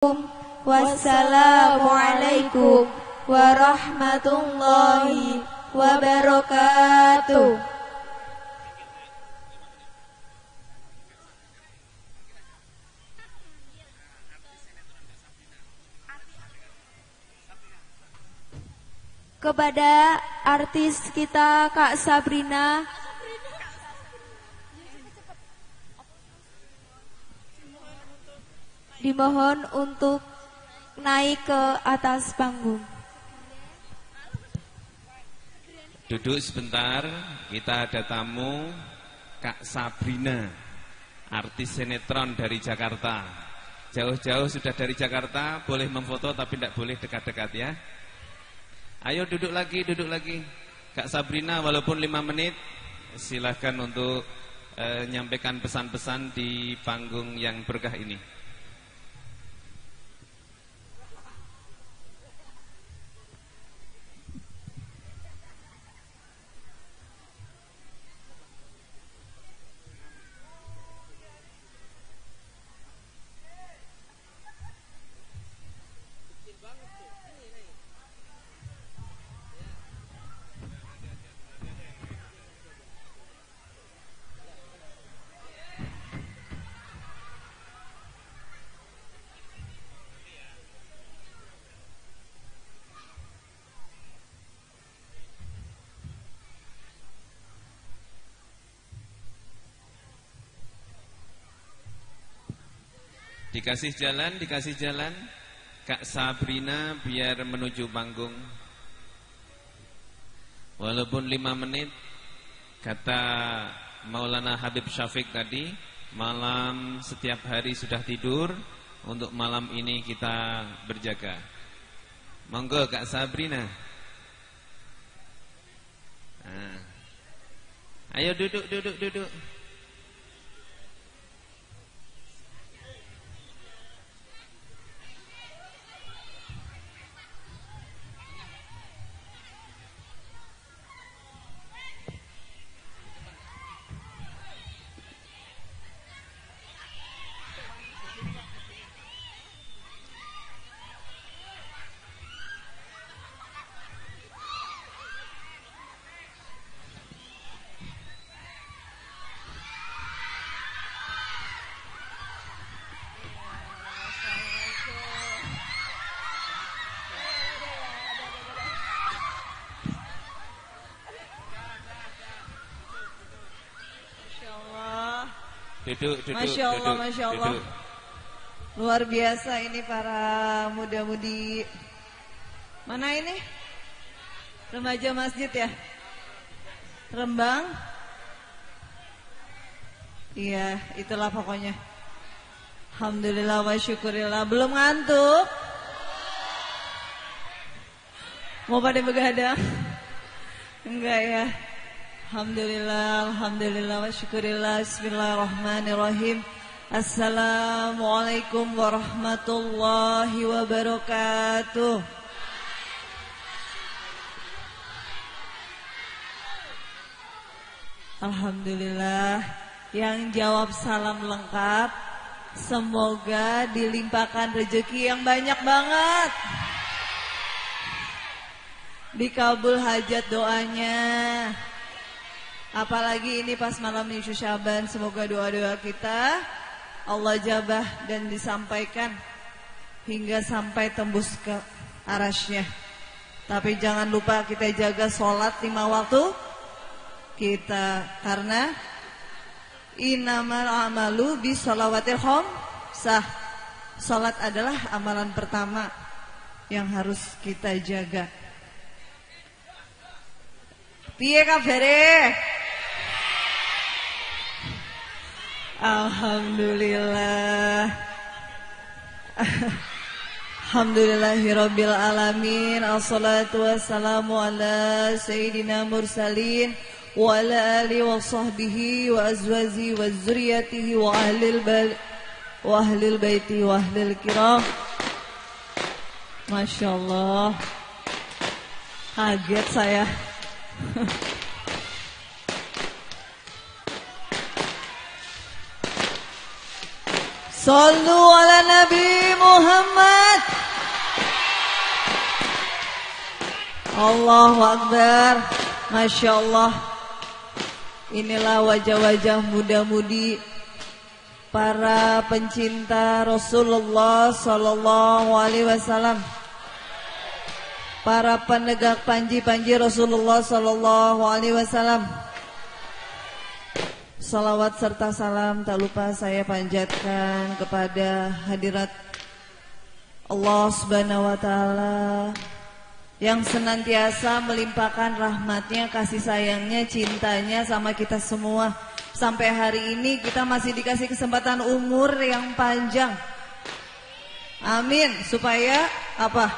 Wassalamualaikum warahmatullahi wabarakatuh. Kepada artis kita Kak Sabrina, dimohon untuk naik ke atas panggung. Duduk sebentar, kita ada tamu Kak Sabrina, artis sinetron dari Jakarta. Jauh-jauh sudah dari Jakarta, boleh memfoto tapi tidak boleh dekat-dekat ya. Ayo duduk lagi Kak Sabrina, walaupun 5 menit, silahkan untuk nyampaikan pesan-pesan di panggung yang berkah ini. Dikasih jalan Kak Sabrina biar menuju panggung. Walaupun 5 menit, kata Maulana Habib Syafiq tadi, malam setiap hari sudah tidur, untuk malam ini kita berjaga. Monggo Kak Sabrina. Nah. Ayo duduk. Duduk. Masya Allah. Luar biasa ini para muda-mudi. Mana ini? Remaja masjid ya? Rembang? Iya, itulah pokoknya. Alhamdulillah wa syukurillah. Belum ngantuk? Mau pada begadang? Enggak ya? Alhamdulillah wa syukurillah. Bismillahirrahmanirrahim. Assalamualaikum warahmatullahi wabarakatuh. Alhamdulillah. Yang jawab salam lengkap, semoga dilimpahkan rezeki yang banyak banget, dikabul hajat doanya. Apalagi ini pas malam Nisfu Syaban, semoga doa-doa kita Allah jabah dan disampaikan hingga sampai tembus ke arasy-Nya. Tapi jangan lupa kita jaga sholat 5 waktu kita, karena innamal amalu bisolawatil khamsah. Sholat adalah amalan pertama yang harus kita jaga. Piye kabare? Alhamdulillah. Alhamdulillahirabbil alamin. Assalatu wassalamu ala sayyidina mursalin wa ala alihi wa sahbihi wa azwajihi wa dzurriyyatihi wa ahlil baiti wa ahlil kiram. Masyaallah. Kaget saya. Sallu ala Nabi Muhammad. Allahu Akbar. Masya Allah. Inilah wajah-wajah muda-mudi para pencinta Rasulullah Sallallahu Alaihi Wasallam, para penegak panji-panji Rasulullah Sallallahu Alaihi Wasallam. Salawat serta salam tak lupa saya panjatkan kepada hadirat Allah Subhanahu Wa Taala yang senantiasa melimpahkan rahmatnya, kasih sayangnya, cintanya sama kita semua. Sampai hari ini kita masih dikasih kesempatan umur yang panjang. Amin. Supaya apa?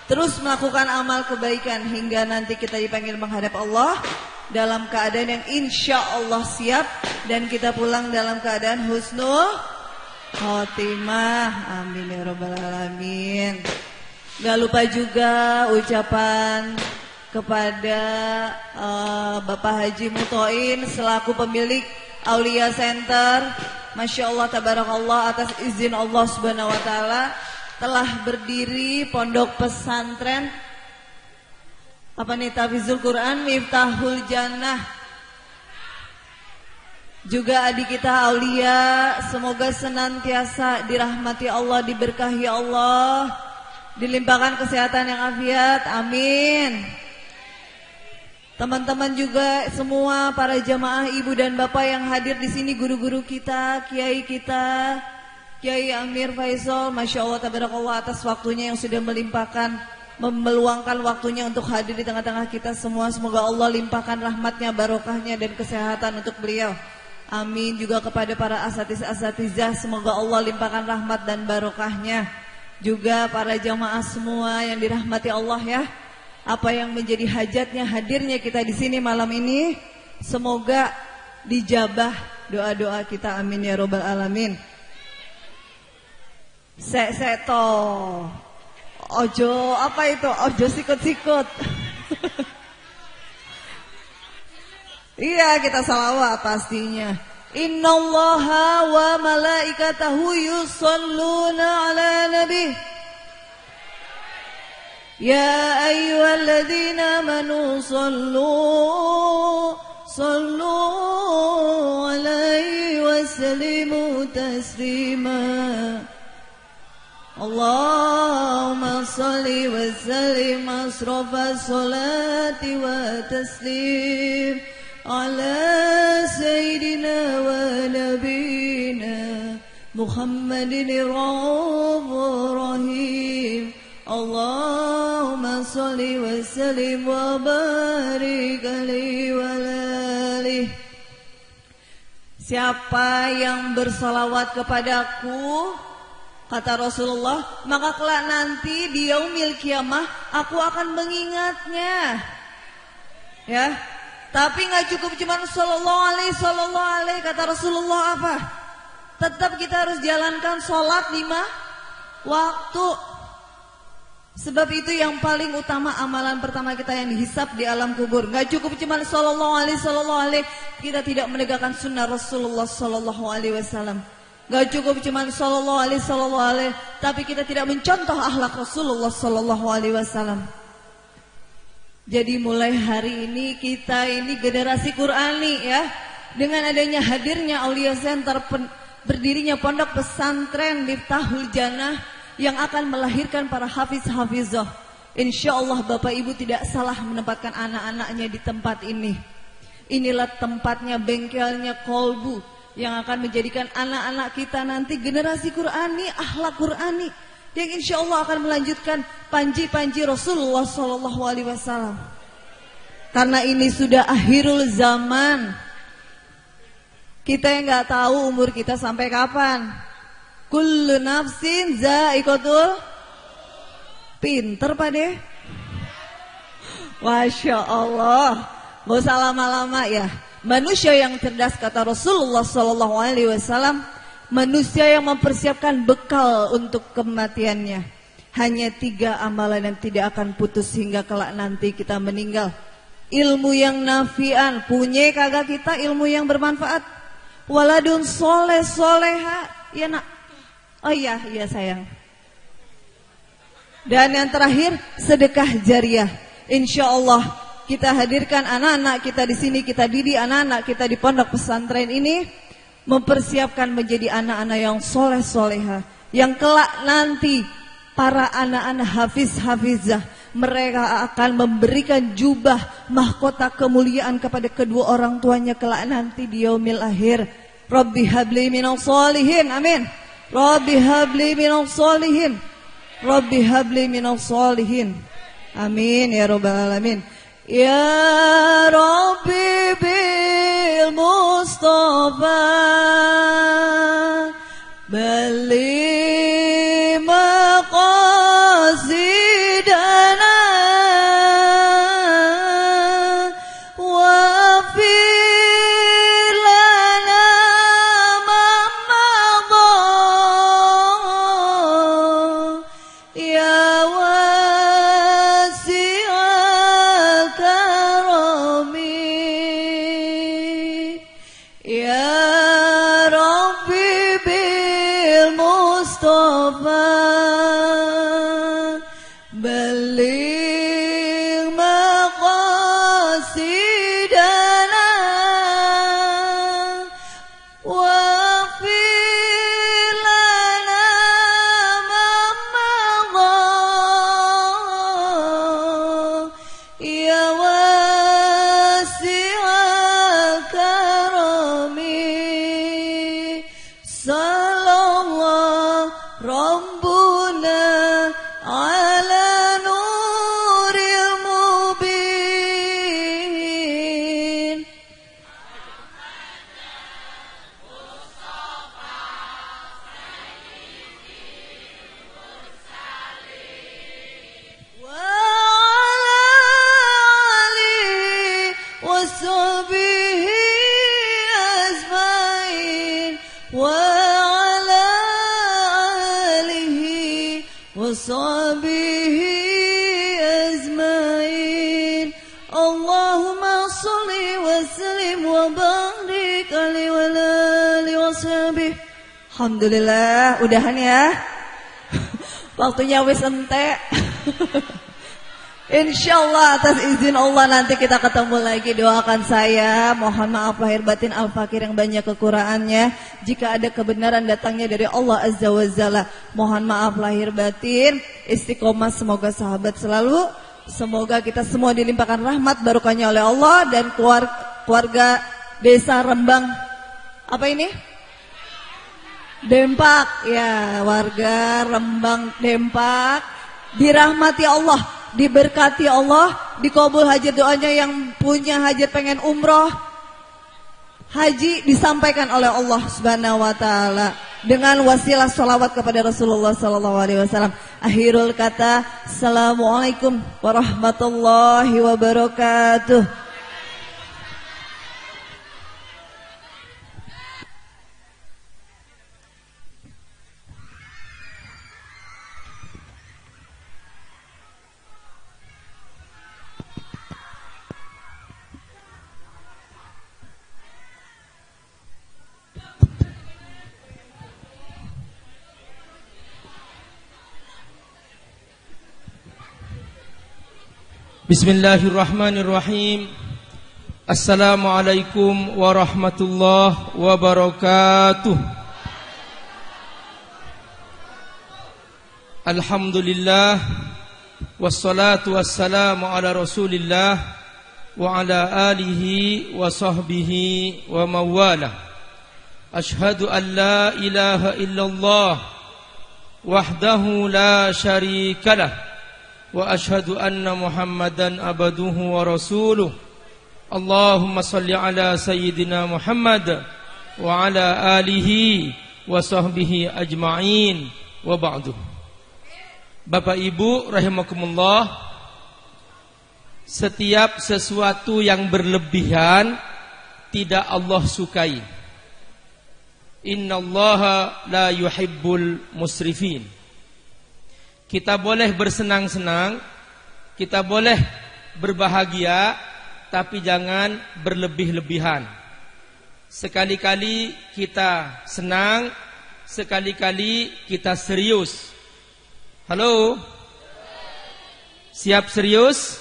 Terus melakukan amal kebaikan hingga nanti kita dipanggil menghadap Allah dalam keadaan yang insya Allah siap, dan kita pulang dalam keadaan husnul khotimah. Amin ya rabbal alamin. Gak lupa juga ucapan kepada Bapak Haji Mutoin selaku pemilik Aulia Center. Masya Allah tabarakallah, atas izin Allah Subhanahu Wa Taala telah berdiri pondok pesantren apa nih, Tahfizul Quran Miftahul Jannah. Juga adik kita Aulia, semoga senantiasa dirahmati Allah, diberkahi Allah, dilimpahkan kesehatan yang afiat, amin. Teman-teman juga semua para jamaah ibu dan bapak yang hadir di sini, guru-guru kita, kiai kita, Kiai Amir Faisal, masya Allah tabarakallah atas waktunya yang sudah meluangkan waktunya untuk hadir di tengah-tengah kita semua. Semoga Allah limpahkan rahmatnya, barokahnya dan kesehatan untuk beliau. Amin. Juga kepada para asatiz-asatizah, semoga Allah limpahkan rahmat dan barokahnya. Juga para jamaah semua yang dirahmati Allah ya. Apa yang menjadi hajatnya hadirnya kita di sini malam ini, semoga dijabah doa-doa kita, amin ya robbal alamin. Seto, ojo apa itu? Ojo sikut-sikut. Iya, kita salawat pastinya. Innallaha wa malaikatahu yusholluna ala nabi. Ya ayyuhalladzina amanu sallu alaihi wa sallimu taslima. Allahumma salli wa sallim asrafa salati wa taslim ala sayyidina wa nabiyina Muhammadin ar-Rahmanir Rahim. Allahumma salli wa sallim wa barik alaihi wa alihi. Siapa yang bersalawat kepadaku, kata Rasulullah, maka kelak nanti di yaumil kiamah aku akan mengingatnya. Ya. Tapi enggak cukup cuma sallallahu alaihi kata Rasulullah apa? Tetap kita harus jalankan salat 5 waktu. Sebab itu yang paling utama, amalan pertama kita yang dihisab di alam kubur. Enggak cukup cuma sallallahu alaihi, kita tidak menegakkan sunnah Rasulullah sallallahu alaihi wasallam. Gak cukup cuma sallallahu alaihi, tapi kita tidak mencontoh akhlak Rasulullah sallallahu alaihi wasallam. Jadi mulai hari ini kita ini generasi Qurani ya. Dengan adanya hadirnya Aulia Center, berdirinya pondok pesantren Miftahul Jannah yang akan melahirkan para hafiz-hafizah. Insyaallah Bapak Ibu tidak salah menempatkan anak-anaknya di tempat ini. Inilah tempatnya, bengkelnya kolbu yang akan menjadikan anak-anak kita nanti generasi Qurani, akhlak Qurani, yang insya Allah akan melanjutkan panji-panji Rasulullah Sallallahu Alaihi Wasallam. Karena ini sudah akhirul zaman, kita yang nggak tahu umur kita sampai kapan. Kullu nafsin za'iqatul. Pinter Pak deh. Masya Allah. Gak usah lama-lama ya. Manusia yang cerdas, kata Rasulullah Sallallahu Alaihi Wasallam, manusia yang mempersiapkan bekal untuk kematiannya. Hanya 3 amalan yang tidak akan putus hingga kelak nanti kita meninggal. Ilmu yang nafian, punya kagak kita ilmu yang bermanfaat. Waladun soleh soleha, ya nak. Oh iya sayang. Dan yang terakhir, sedekah jariah. Insya Allah kita hadirkan anak-anak kita di sini, kita didik anak-anak kita di pondok pesantren ini, mempersiapkan menjadi anak-anak yang soleh-soleha, yang kelak nanti para anak-anak hafiz-hafizah, mereka akan memberikan jubah mahkota kemuliaan kepada kedua orang tuanya kelak nanti di yaumil akhir. Rabbi habli minal solihin, amin. Rabbi habli minal solihin, Rabbi habli minal solihin, amin ya rabbal alamin. Ya Rabbi bil Mustafa bali maqasidana wafir lana ma madha ya wasi'al karami ya Rabbi bil Mustafa baligh maqasidana wafir lana ma madha ya wasi'al karami sallallahu rabbuna ala nuril mubin. Wa ala alihi wa sahbihi ajmain. Wa ala alihi wa sahbihi ajmain. Allahumma salli wa sallim wa barik alaihi wa alihi wa sahbihi. Alhamdulillah, udahan ya. Waktunya wis entek. Insyaallah atas izin Allah nanti kita ketemu lagi. Doakan saya, mohon maaf lahir batin al-fakir yang banyak kekurangannya. Jika ada kebenaran datangnya dari Allah Azza wa Jalla, mohon maaf lahir batin. Istiqomah semoga sahabat selalu. Semoga kita semua dilimpahkan rahmat barokahnya oleh Allah. Dan keluarga desa Rembang, apa ini? Dempak, ya warga Rembang Dempak dirahmati Allah, diberkati Allah, dikabul hajat doanya. Yang punya hajat pengen umroh haji disampaikan oleh Allah Subhanahu wa taala dengan wasilah sholawat kepada Rasulullah sallallahu alaihi wasallam. Akhirul kata, assalamualaikum warahmatullahi wabarakatuh. Bismillahirrahmanirrahim. Assalamualaikum warahmatullahi wabarakatuh. Alhamdulillah, wassalatu wassalamu ala Rasulillah wa ala alihi wa sahbihi wa mawala. Ashhadu an la ilaha illallah wahdahu la syarikalah wa ashhadu anna Muhammadan abduhu wa rasuluh. Allahumma salli ala sayyidina Muhammad wa ala alihi wa sahbihi ajma'in wa ba'du. Bapak Ibu rahimakumullah, setiap sesuatu yang berlebihan tidak Allah sukai. Innallaha la yuhibbul musrifin. Kita boleh bersenang-senang, kita boleh berbahagia, tapi jangan berlebih-lebihan. Sekali-kali kita senang, sekali-kali kita serius. Halo? Siap serius?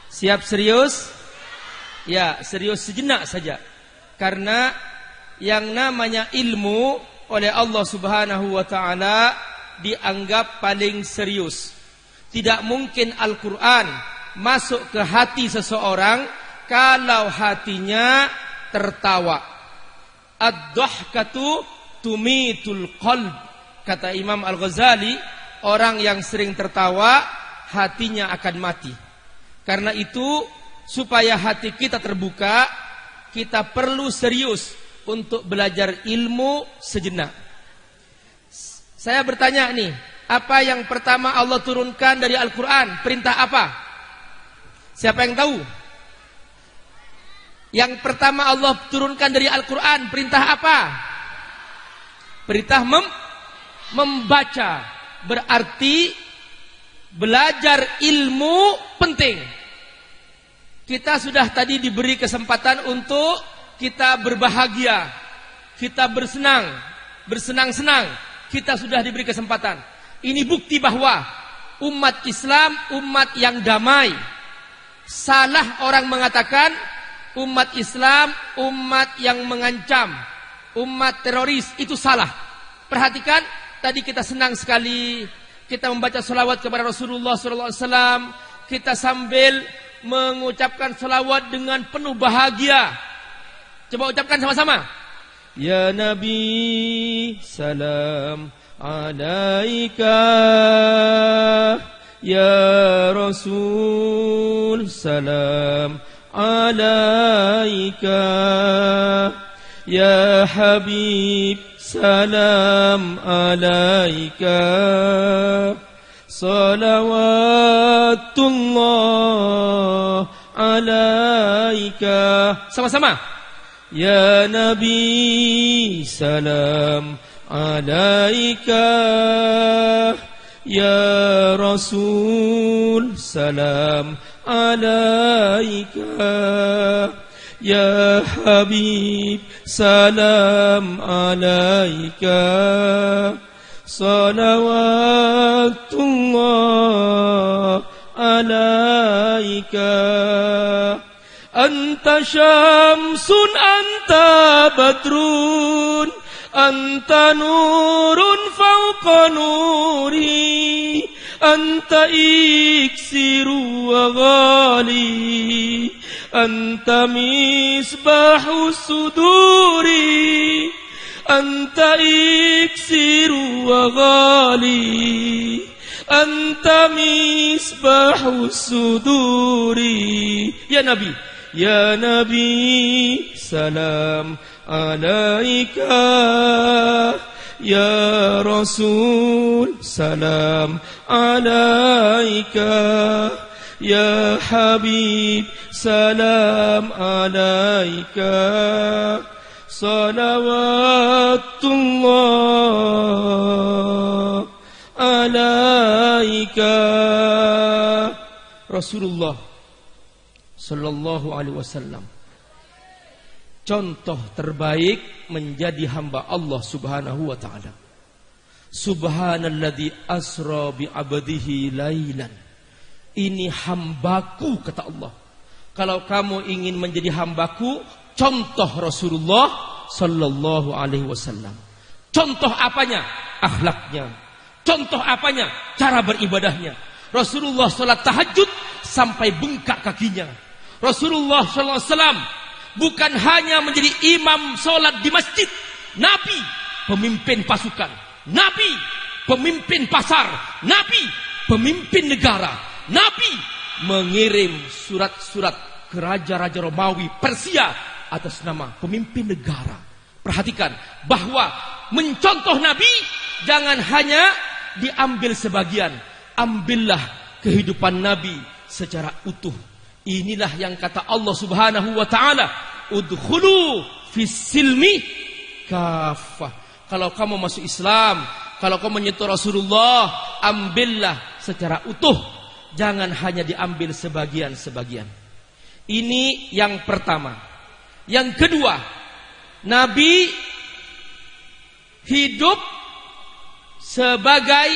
Siap serius? Ya, serius sejenak saja. Karena yang namanya ilmu oleh Allah Subhanahu wa taala dianggap paling serius. Tidak mungkin Al-Qur'an masuk ke hati seseorang kalau hatinya tertawa. Ad-dhahkatu tumitul qalb. Kata Imam Al-Ghazali, orang yang sering tertawa hatinya akan mati. Karena itu supaya hati kita terbuka, kita perlu serius untuk belajar ilmu sejenak. Saya bertanya nih, apa yang pertama Allah turunkan dari Al-Quran? Perintah apa? Siapa yang tahu? Yang pertama Allah turunkan dari Al-Quran, perintah apa? Perintah membaca. Berarti belajar ilmu penting. Kita sudah tadi diberi kesempatan untuk kita berbahagia, kita bersenang-senang. Kita sudah diberi kesempatan. Ini bukti bahwa umat Islam umat yang damai. Salah orang mengatakan umat Islam umat yang mengancam, umat teroris. Itu salah. Perhatikan, tadi kita senang sekali kita membaca salawat kepada Rasulullah SAW. Kita sambil mengucapkan salawat dengan penuh bahagia. Coba ucapkan sama-sama. Ya Nabi salam alaika, ya Rasul salam alaika, ya Habib salam alaika, salawatullah alaika. Sama-sama. Ya Nabi salam alaika, ya Rasul salam alaika, ya Habib salam alaika, salawatullah alaika. Anta syamsun anta badrun, anta nurun fauqa nuri, anta iksiru wa ghali, anta misbahu suduri, anta iksiru wa ghali, anta misbahu suduri. Ya Nabi, ya Nabi salam alaika, ya Rasul salam alaika, ya Habib salam alaika, salawatullah alaika. Rasulullah sallallahu alaihi wasallam contoh terbaik menjadi hamba Allah Subhanahu wa taala. Subhanalladzi asra bi 'abdihi lailan. Ini hambaku, kata Allah. Kalau kamu ingin menjadi hambaku, contoh Rasulullah sallallahu alaihi wasallam. Contoh apanya? Akhlaknya. Contoh apanya? Cara beribadahnya. Rasulullah salat tahajud sampai bengkak kakinya. Rasulullah sallallahu alaihi wasallam bukan hanya menjadi imam salat di masjid, Nabi pemimpin pasukan, Nabi pemimpin pasar, Nabi pemimpin negara, Nabi mengirim surat-surat ke raja-raja Romawi, Persia atas nama pemimpin negara. Perhatikan bahwa mencontoh Nabi jangan hanya diambil sebagian, ambillah kehidupan Nabi secara utuh. Inilah yang kata Allah Subhanahu wa taala, udkhulu fis silmi kafah. Kalau kamu masuk Islam, kalau kamu menyentuh Rasulullah, ambillah secara utuh, jangan hanya diambil sebagian-sebagian. Ini yang pertama. Yang kedua, Nabi hidup sebagai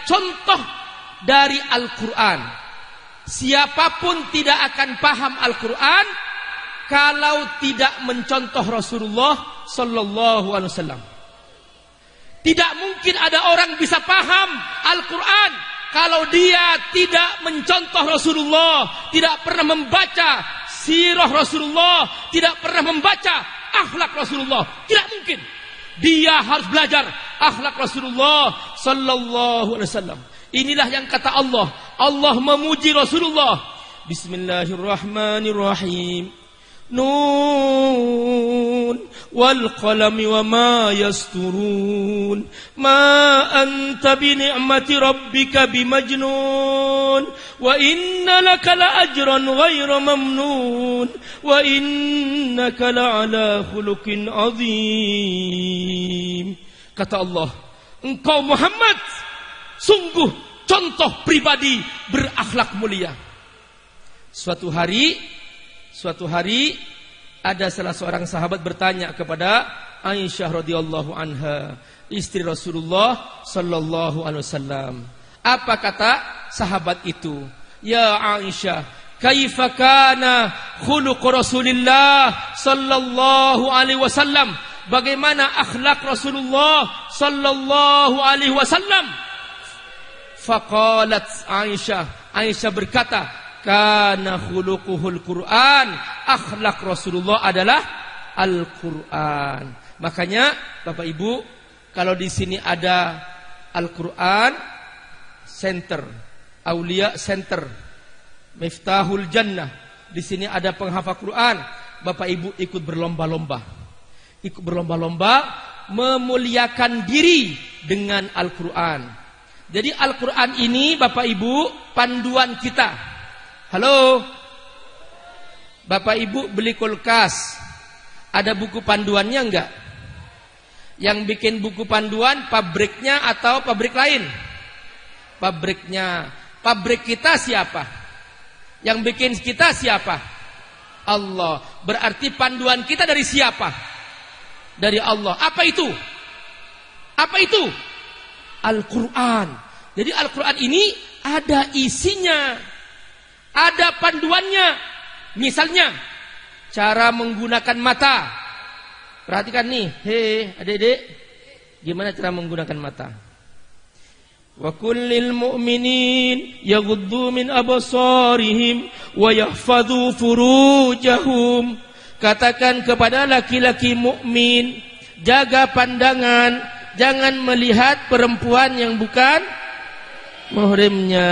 contoh dari Al-Quran. Siapapun tidak akan paham Al-Quran kalau tidak mencontoh Rasulullah Sallallahu Alaihi Wasallam. Tidak mungkin ada orang bisa paham Al-Quran kalau dia tidak mencontoh Rasulullah, tidak pernah membaca sirah Rasulullah, tidak pernah membaca akhlak Rasulullah. Tidak mungkin. Dia harus belajar akhlak Rasulullah Sallallahu Alaihi Wasallam. Inilah yang kata Allah. Allah memuji Rasulullah. Bismillahirrahmanirrahim. Nun wal qalami wa ma yasturun. Ma anta bi ni'mati rabbika bimajnun. Wa inna laka la ajran ghayra mamnun. Wa innaka la ala khuluqin azim. Kata Allah, engkau Muhammad sungguh contoh pribadi berakhlak mulia. Suatu hari ada salah seorang sahabat bertanya kepada Aisyah radhiyallahu anha, istri Rasulullah sallallahu alaihi wasallam. Apa kata sahabat itu? Ya Aisyah, kaifa kana khuluq Rasulillah sallallahu alaihi wasallam? Bagaimana akhlak Rasulullah sallallahu alaihi wasallam? Faqalat Aisyah berkata, kana khuluquhul Quran, akhlak Rasulullah adalah Al-Quran. Makanya Bapak Ibu, kalau di sini ada Al-Quran Center, Aulia Center, Miftahul Jannah, di sini ada penghafal Quran, Bapak Ibu ikut berlomba-lomba memuliakan diri dengan Al-Quran. Jadi Al-Quran ini Bapak Ibu panduan kita. Halo, Bapak Ibu beli kulkas, ada buku panduannya enggak? Yang bikin buku panduan pabriknya atau pabrik lain? Pabriknya. Pabrik kita siapa? Yang bikin kita siapa? Allah. Berarti panduan kita dari siapa? Dari Allah. Apa itu? Apa itu? Al-Quran. Jadi Al-Quran ini ada isinya, ada panduannya. Misalnya cara menggunakan mata. Perhatikan nih, hei adik-adik, gimana cara menggunakan mata? Wa kullil mu'minin yaghuddu min absarihim wa yahfadhu furujahum. Katakan kepada laki-laki mukmin, jaga pandangan, jangan melihat perempuan yang bukan muhrimnya.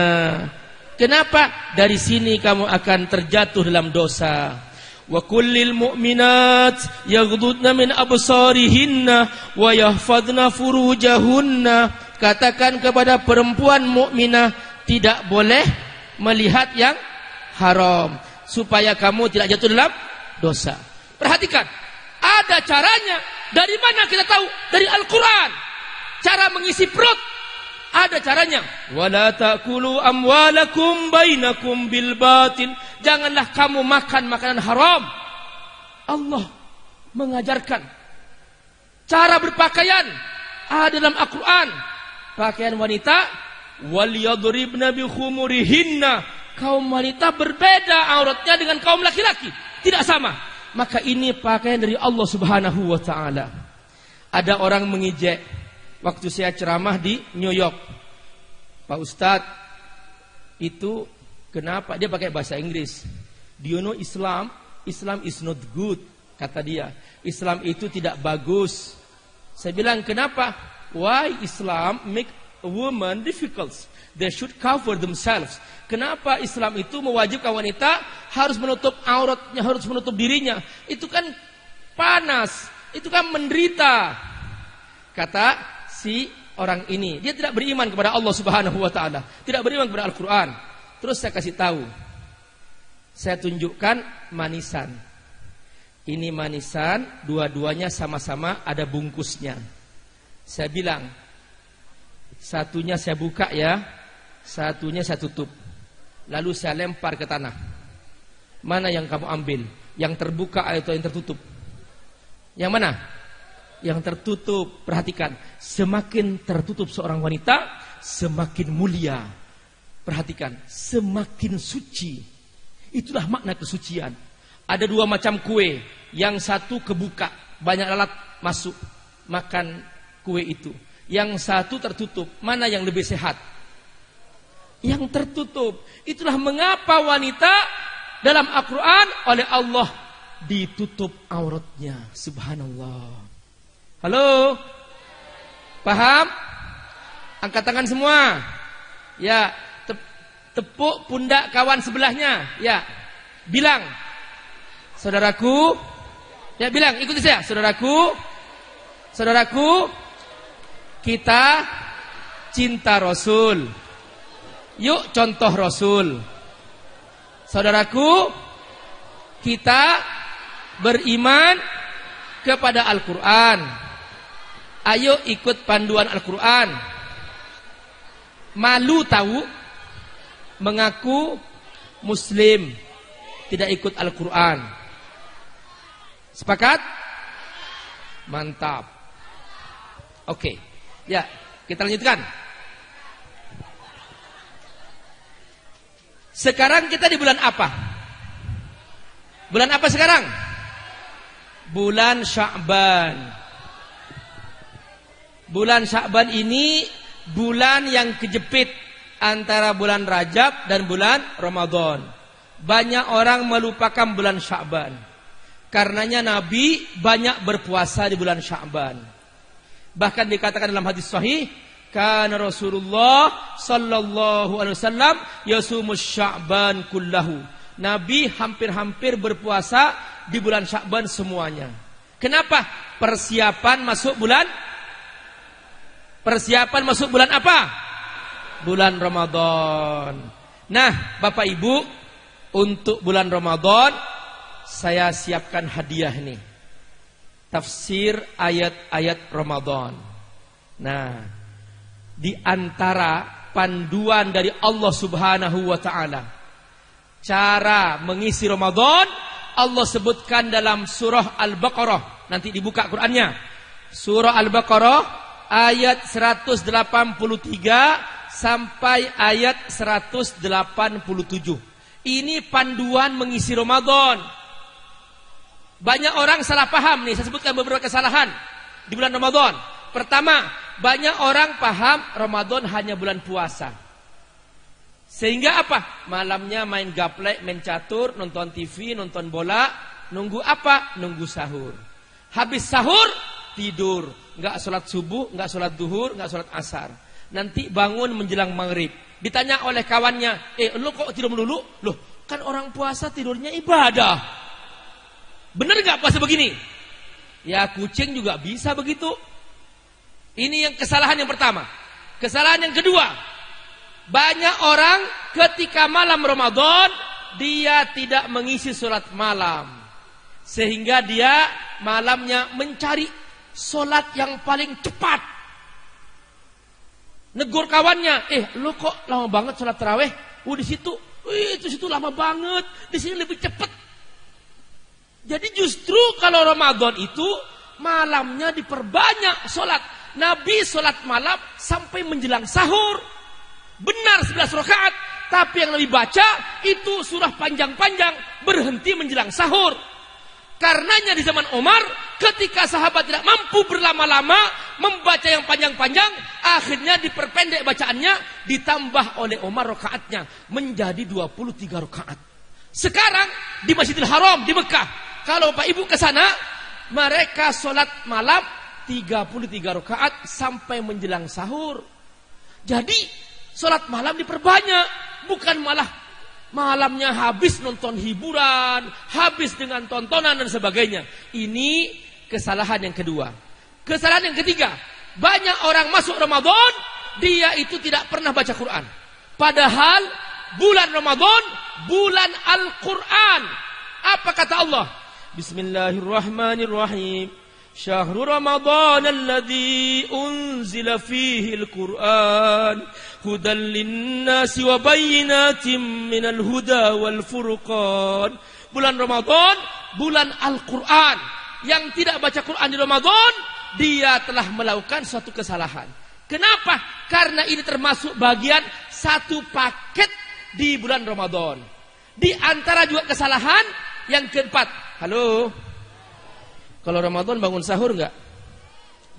Kenapa? Dari sini kamu akan terjatuh dalam dosa. Wa kullil mu'minat yaghdudna min absarihinna wa yahfadna furujahunna. Katakan kepada perempuan mukminah, tidak boleh melihat yang haram supaya kamu tidak jatuh dalam dosa. Perhatikan, ada caranya. Dari mana kita tahu? Dari Al-Quran. Cara mengisi perut ada caranya. Wala ta'kulu amwalakum bainakum bil batil. Janganlah kamu makan makanan haram. Allah mengajarkan cara berpakaian ada dalam Al-Quran. Pakaian wanita, wal yadribna bi khumurihinna. Kaum wanita berbeda auratnya dengan kaum laki-laki, tidak sama. Maka ini pakaian dari Allah Subhanahu wa taala. Ada orang mengejek waktu saya ceramah di New York. Pak Ustadz, itu kenapa dia pakai bahasa Inggris? Do you know Islam? Islam is not good, kata dia. Islam itu tidak bagus. Saya bilang, kenapa? Why Islam make a woman difficult? They should cover themselves. Kenapa Islam itu mewajibkan wanita harus menutup auratnya, harus menutup dirinya? Itu kan panas, itu kan menderita. Kata si orang ini, dia tidak beriman kepada Allah Subhanahu wa taala, tidak beriman kepada Al-Qur'an. Terus saya kasih tahu. Saya tunjukkan manisan. Ini manisan, dua-duanya sama-sama ada bungkusnya. Saya bilang, satunya saya buka ya, satunya saya tutup. Lalu saya lempar ke tanah. Mana yang kamu ambil? Yang terbuka atau yang tertutup? Yang mana? yang tertutup. Perhatikan, semakin tertutup seorang wanita, semakin mulia. Perhatikan, semakin suci. Itulah makna kesucian. Ada dua macam kue, yang satu kebuka, banyak lalat masuk makan kue itu. Yang satu tertutup. Mana yang lebih sehat? Yang tertutup. Itulah mengapa wanita dalam Al-Quran oleh Allah ditutup auratnya. Subhanallah. Halo? Paham? Angkat tangan semua. Ya, tepuk pundak kawan sebelahnya. Ya, bilang, saudaraku. Ya, bilang, ikuti saya. Saudaraku, kita cinta Rasul. Yuk contoh Rasul. Saudaraku, kita beriman kepada Al-Quran. Ayo ikut panduan Al-Quran. Malu tahu mengaku Muslim, tidak ikut Al-Quran. Sepakat? Mantap. Oke. Ya, kita lanjutkan. Sekarang kita di bulan apa? Bulan apa sekarang? Bulan Sya'ban. Bulan Sya'ban ini bulan yang kejepit antara bulan Rajab dan bulan Ramadan. Banyak orang melupakan bulan Sya'ban. Karenanya Nabi banyak berpuasa di bulan Sya'ban. Bahkan dikatakan dalam hadis sahih, kana Rasulullah sallallahu alaihi wasallam yasumus Sya'ban kullahu. Nabi hampir-hampir berpuasa di bulan Sya'ban semuanya. Kenapa? Persiapan masuk bulan apa? Bulan Ramadan. Nah, Bapak Ibu, untuk bulan Ramadan saya siapkan hadiah nih. Tafsir ayat-ayat Ramadan. Nah, di antara panduan dari Allah Subhanahu wa taala cara mengisi Ramadan, Allah sebutkan dalam surah Al-Baqarah. Nanti dibuka Qur'annya. Surah Al-Baqarah ayat 183 sampai ayat 187. Ini panduan mengisi Ramadan. Banyak orang salah paham nih, saya sebutkan beberapa kesalahan di bulan Ramadan. Pertama, banyak orang paham Ramadan hanya bulan puasa. Sehingga apa? Malamnya main gaplek, main catur, nonton TV, nonton bola, nunggu apa? Nunggu sahur. Habis sahur, tidur. Enggak sholat subuh, enggak sholat duhur, enggak sholat asar. Nanti bangun menjelang maghrib. Ditanya oleh kawannya, lu kok tidur melulu? Loh, kan orang puasa tidurnya ibadah. Benar nggak puasa begini? Ya, kucing juga bisa begitu. Ini yang kesalahan yang pertama. Kesalahan yang kedua, banyak orang ketika malam Ramadan dia tidak mengisi sholat malam, sehingga dia malamnya mencari sholat yang paling cepat. Negur kawannya, lu kok lama banget sholat tarawih? Di situ, itu situ lama banget. Di sini lebih cepat. Jadi justru kalau Ramadan itu malamnya diperbanyak sholat. Nabi sholat malam sampai menjelang sahur. Benar 11 rakaat. Tapi yang Nabi baca itu surah panjang-panjang, berhenti menjelang sahur. Karenanya di zaman Umar, ketika sahabat tidak mampu berlama-lama membaca yang panjang-panjang, akhirnya diperpendek bacaannya, ditambah oleh Umar rakaatnya menjadi 23 rakaat. Sekarang di Masjidil Haram di Mekah, kalau Bapak Ibu ke sana, mereka sholat malam 33 rakaat sampai menjelang sahur. Jadi sholat malam diperbanyak, bukan malah malamnya habis nonton hiburan, habis dengan tontonan dan sebagainya. Ini kesalahan yang kedua. Kesalahan yang ketiga, banyak orang masuk Ramadan, dia itu tidak pernah baca Quran. Padahal bulan Ramadan, bulan Al-Quran. Apa kata Allah? Bismillahirrahmanirrahim. Syahrul Ramadan alladzi unzila fihi al-Qur'an hudan lin-nasi wa bayyinatin minal huda wal furqan. Bulan Ramadan, bulan Al-Qur'an. Yang tidak baca Quran di Ramadan, dia telah melakukan suatu kesalahan. Kenapa? Karena ini termasuk bagian satu paket di bulan Ramadan. Di antara juga kesalahan yang keempat. Halo? Kalau Ramadan bangun sahur enggak?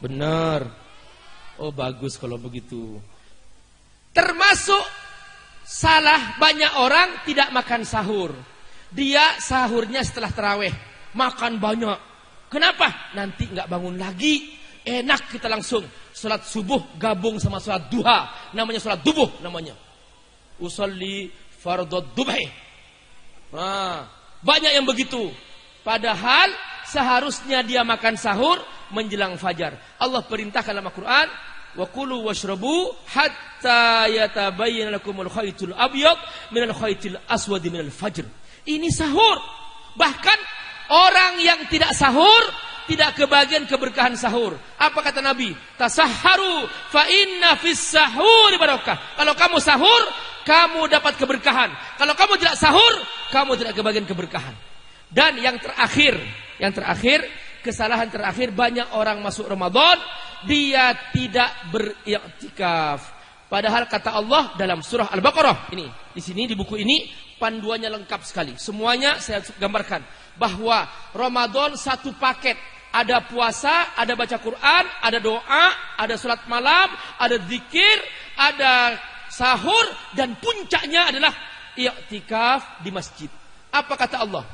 Benar. Oh bagus kalau begitu. Termasuk salah banyak orang tidak makan sahur. Dia sahurnya setelah tarawih. Makan banyak. Kenapa? Nanti enggak bangun lagi. Enak kita langsung salat subuh gabung sama salat duha. Namanya salat dubuh namanya. Usolli fardhu dubuh. Nah, banyak yang begitu. Padahal seharusnya dia makan sahur menjelang fajar. Allah perintahkan dalam Al-Quran, wa kulu washrabu hatta yatabayyana lakumul khaytul abyad minal khaytil aswadi minal fajr. Ini sahur. Bahkan orang yang tidak sahur tidak kebagian keberkahan sahur. Apa kata Nabi? Tasahharu fa inna fis sahuri barakah. Kalau kamu sahur, kamu dapat keberkahan. Kalau kamu tidak sahur, kamu tidak kebagian keberkahan. Dan yang terakhir, kesalahan terakhir, banyak orang masuk Ramadan dia tidak beriktikaf. Padahal kata Allah dalam surah Al-Baqarah ini, di sini di buku ini panduannya lengkap sekali. Semuanya saya gambarkan bahwa Ramadan satu paket. Ada puasa, ada baca Quran, ada doa, ada salat malam, ada zikir, ada sahur, dan puncaknya adalah i'tikaf di masjid. Apa kata Allah?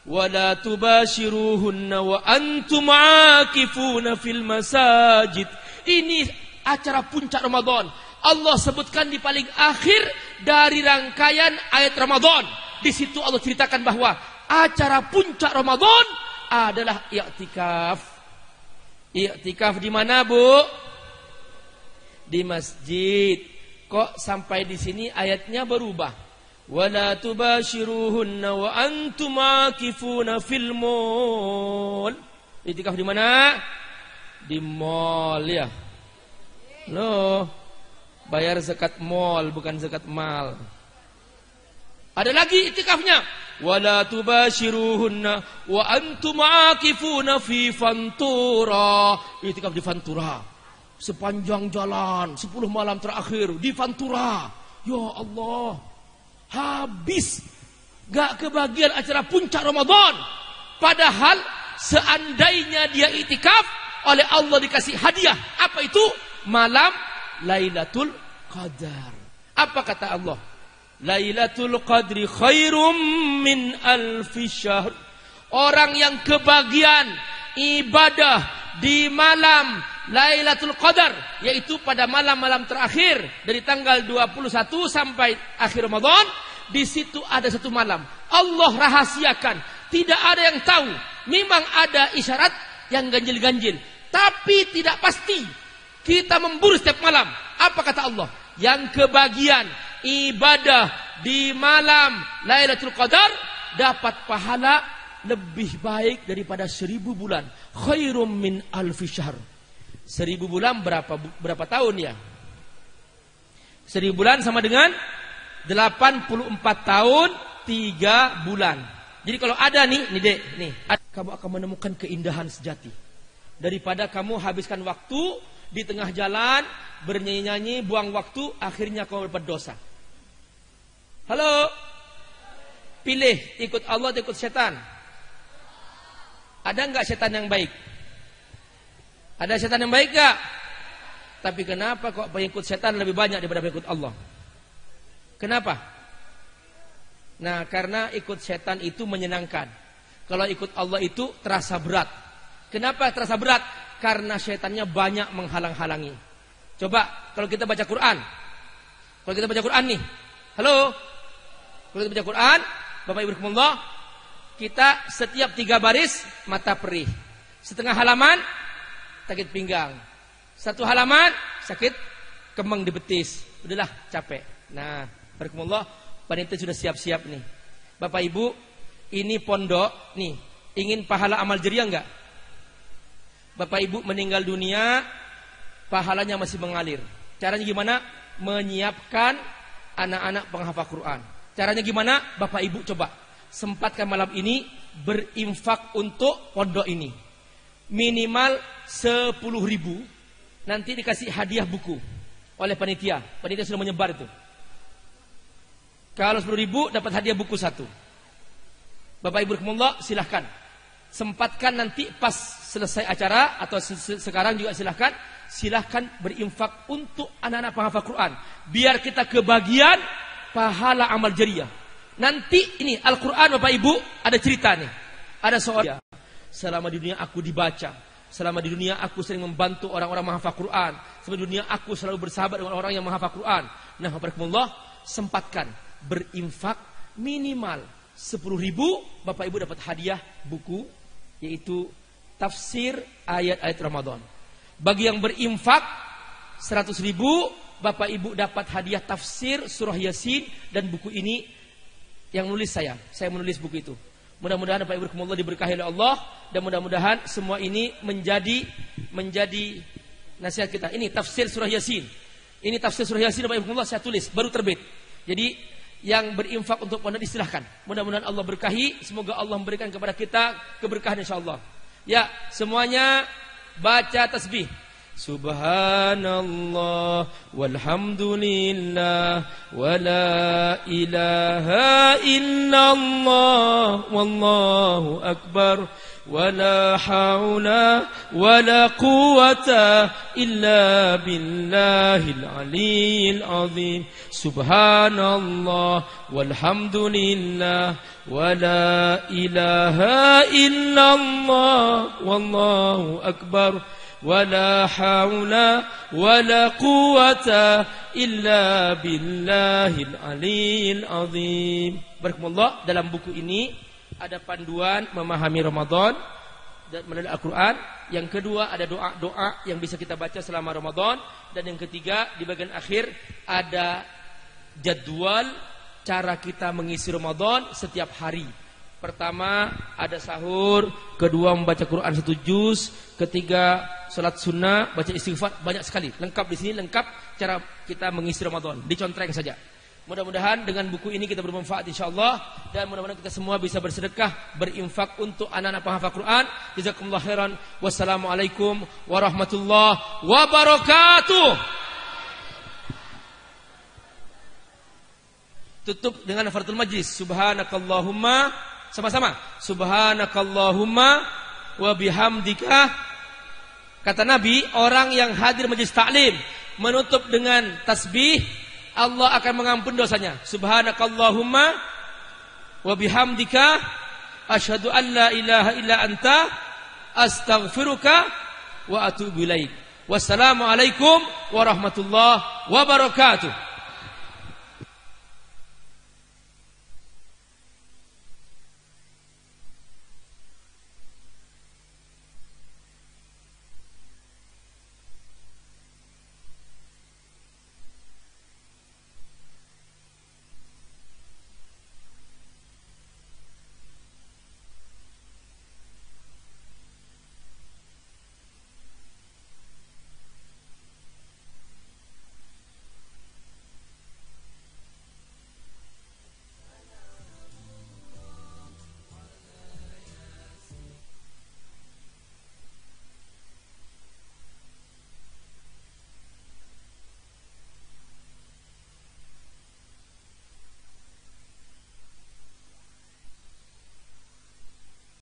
Wala tubashiruhunna wa antum aakifuna fil masajid. Ini acara puncak Ramadan. Allah sebutkan di paling akhir dari rangkaian ayat Ramadan. Di situ Allah ceritakan bahwa acara puncak Ramadan adalah i'tikaf. I'tikaf di mana, Bu? Di masjid. Kok sampai di sini ayatnya berubah? Wala tubashiruhunna wa antum aakifuna fil mall. I'tikaf di mana? Di mall ya. Loh, bayar zakat mall bukan zakat mal. Ada lagi i'tikafnya. Wala tubashiruhunna wa antum aakifuna fi fantura. I'tikaf di Fantura. Sepanjang jalan 10 malam terakhir di Fantura. Ya Allah. Habis gak kebagian acara puncak Ramadan. Padahal seandainya dia i'tikaf, oleh Allah dikasih hadiah. Apa itu? Malam Lailatul Qadar. Apa kata Allah? Lailatul Qadri khairum min alfi syahr. Orang yang kebagian ibadah di malam Lailatul Qadar, yaitu pada malam-malam terakhir dari tanggal 21 sampai akhir Ramadan, di situ ada satu malam Allah rahasiakan, tidak ada yang tahu. Memang ada isyarat yang ganjil-ganjil, tapi tidak pasti. Kita memburu setiap malam. Apa kata Allah? Yang kebagian ibadah di malam Lailatul Qadar dapat pahala lebih baik daripada 1000 bulan. Khairum min alfi syahr. 1000 bulan berapa tahun ya? 1000 bulan sama dengan 84 tahun 3 bulan. Jadi kalau ada nih Dek, nih, kamu akan menemukan keindahan sejati. Daripada kamu habiskan waktu di tengah jalan bernyanyi-nyanyi, buang waktu, akhirnya kamu berbuat dosa. Halo? Pilih ikut Allah atau ikut setan? Ada enggak setan yang baik? Ada setan yang baik enggak? Tapi kenapa kok pengikut setan lebih banyak daripada pengikut Allah? Kenapa? Nah, karena ikut setan itu menyenangkan. Kalau ikut Allah itu terasa berat. Kenapa terasa berat? Karena setannya banyak menghalang-halangi. Coba kalau kita baca Quran. Kalau kita baca Quran nih. Halo? Kalau kita baca Quran, Bapak Ibu rahimakumullah, kita setiap 3 baris mata perih. Setengah halaman sakit pinggang. 1 halaman sakit kemeng di betis. Udahlah capek. Nah, barakallah, panitia sudah siap-siap nih. Bapak Ibu, ini pondok nih, ingin pahala amal jariah enggak? Bapak Ibu meninggal dunia, pahalanya masih mengalir. Caranya gimana? Menyiapkan anak-anak penghafal Quran. Caranya gimana? Bapak Ibu coba sempatkan malam ini berinfak untuk pondok ini. minimal 10.000 nanti dikasih hadiah buku oleh panitia. Panitia sudah menyebar itu. Kalau 10.000 dapat hadiah buku 1. Bapak Ibu rahimakumullah, silahkan sempatkan nanti pas selesai acara atau sekarang juga silahkan berinfak untuk anak-anak penghafal Quran. Biar kita kebagian pahala amal jariah. Nanti ini Al-Quran Bapak Ibu ada cerita nih. Ada seorang, selama di dunia aku dibaca, selama di dunia aku sering membantu orang-orang menghafal Quran, selama di dunia aku selalu bersahabat dengan orang yang menghafal Quran. Nah, barakallahu, sempatkan berinfak minimal 10.000, Bapak Ibu dapat hadiah buku, yaitu tafsir ayat-ayat Ramadan. Bagi yang berinfak 100.000, Bapak Ibu dapat hadiah tafsir surah Yasin, dan buku ini yang nulis saya menulis buku itu. Mudah-mudahan Bapak Ibu rahimakumullah diberkahi oleh Allah, dan mudah-mudahan semua ini menjadi nasihat kita. Ini tafsir surah Yasin. Ini tafsir surah Yasin Bapak Ibu rahimakumullah saya tulis, baru terbit. Jadi yang berinfak untuk pondok disilahkan. Mudah-mudahan Allah berkahi. Semoga Allah memberikan kepada kita keberkahan insyaallah. Ya, semuanya baca tasbih. Subhanallah walhamdulillah wala ilaha illallah wallahu akbar wala haula wala quwata illa billahil aliyyil azim. Subhanallah walhamdulillah wala ilaha illallah wallahu akbar wala haula wala quwata illa billahil aliyyil azim. Barakallah, dalam buku ini ada panduan memahami Ramadan dan melalui Al-Quran. Yang kedua ada doa-doa yang bisa kita baca selama Ramadan. Dan yang ketiga di bagian akhir ada jadwal cara kita mengisi Ramadan setiap hari. Pertama ada sahur, kedua membaca Quran 1 juz, ketiga salat sunnah, baca istighfar, banyak sekali. Lengkap di sini, lengkap cara kita mengisi Ramadan. Dicontreng saja. Mudah-mudahan dengan buku ini kita bermanfaat insyaallah, dan mudah-mudahan kita semua bisa bersedekah, berinfak untuk anak-anak penghafal Quran. Jazakumullah khairan. Wassalamualaikum warahmatullahi wabarakatuh. Tutup dengan fardul majlis. Subhanakallahumma, sama-sama. Subhanakallahumma wa bihamdika. Kata Nabi, orang yang hadir majlis taklim menutup dengan tasbih, Allah akan mengampuni dosanya. Subhanakallahumma wa bihamdika asyhadu an la ilaha illa anta astaghfiruka wa atubu ilaik. Wassalamualaikum warahmatullahi wabarakatuh.